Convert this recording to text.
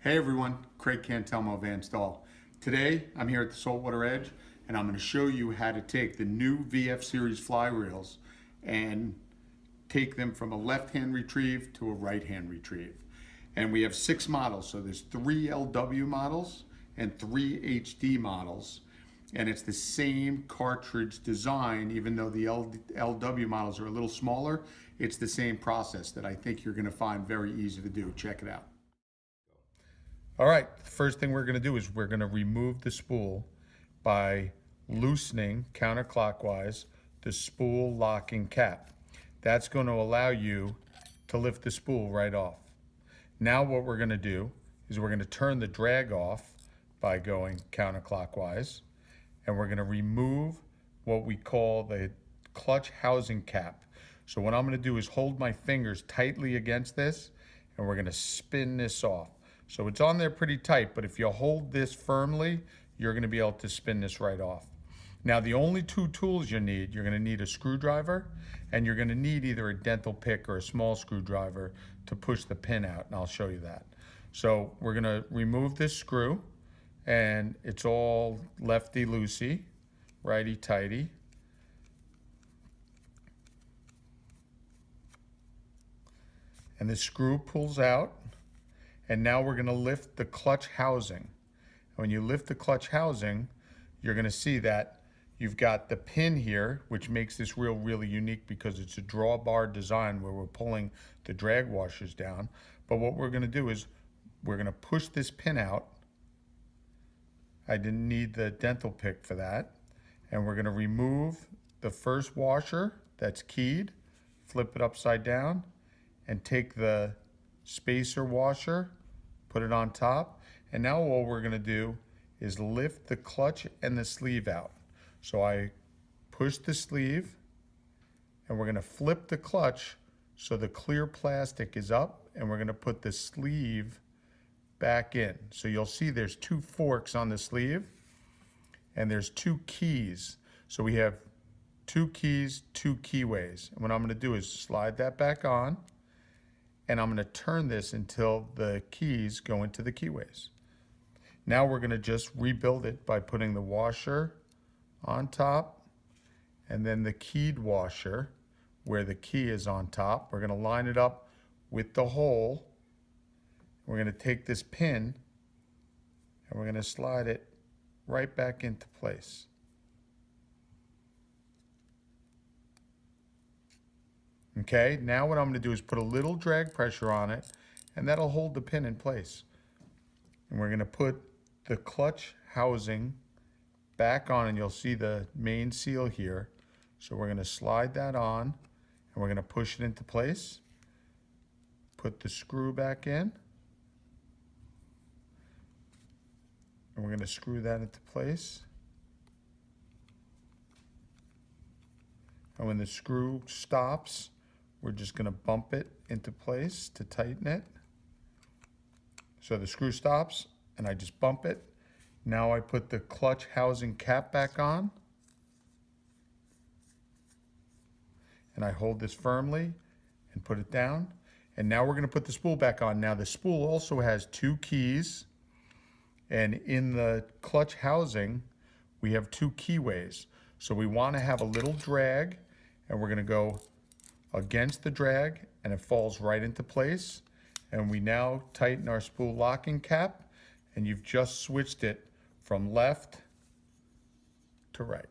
Hey everyone, Craig Cantelmo of Van Stahl. Today I'm here at the Saltwater Edge and I'm going to show you how to take the new VF series fly reels and take them from a left hand retrieve to a right hand retrieve. And we have 6 models, so there's 3 LW models and 3 HD models. And it's the same cartridge design, even though the LW models are a little smaller. It's the same process that I think you're going to find very easy to do. Check it out. All right, the first thing we're going to do is we're going to remove the spool by loosening counterclockwise the spool locking cap. That's going to allow you to lift the spool right off. Now what we're going to do is we're going to turn the drag off by going counterclockwise, and we're going to remove what we call the clutch housing cap. So what I'm going to do is hold my fingers tightly against this, and we're going to spin this off. So it's on there pretty tight, but if you hold this firmly, you're going to be able to spin this right off. Now the only 2 tools you need, you're going to need a screwdriver, and you're going to need either a dental pick or a small screwdriver to push the pin out, and I'll show you that. So we're going to remove this screw, and it's all lefty-loosey, righty-tighty. And the screw pulls out. And now we're going to lift the clutch housing. And when you lift the clutch housing, you're going to see that you've got the pin here, which makes this reel really unique because it's a drawbar design where we're pulling the drag washers down. But what we're going to do is we're going to push this pin out. I didn't need the dental pick for that. And we're going to remove the first washer that's keyed, flip it upside down, and take the spacer washer, put it on top, and now all we're going to do is lift the clutch and the sleeve out. So I push the sleeve, and we're going to flip the clutch so the clear plastic is up, and we're going to put the sleeve back in. So you'll see there's 2 forks on the sleeve, and there's 2 keys. So we have 2 keys, 2 keyways. And what I'm going to do is slide that back on, and I'm going to turn this until the keys go into the keyways. Now we're going to just rebuild it by putting the washer on top and then the keyed washer where the key is on top. We're going to line it up with the hole. We're going to take this pin and we're going to slide it right back into place. Okay, now what I'm going to do is put a little drag pressure on it, and that'll hold the pin in place. And we're going to put the clutch housing back on, and you'll see the main seal here. So we're going to slide that on, and we're going to push it into place. Put the screw back in. And we're going to screw that into place. And when the screw stops, we're just going to bump it into place to tighten it. So the screw stops and I just bump it. Now I put the clutch housing cap back on. And I hold this firmly and put it down. And now we're going to put the spool back on. Now the spool also has 2 keys. And in the clutch housing, we have 2 keyways. So we want to have a little drag, and we're going to go against the drag, and it falls right into place. And we now tighten our spool locking cap, and you've just switched it from left to right.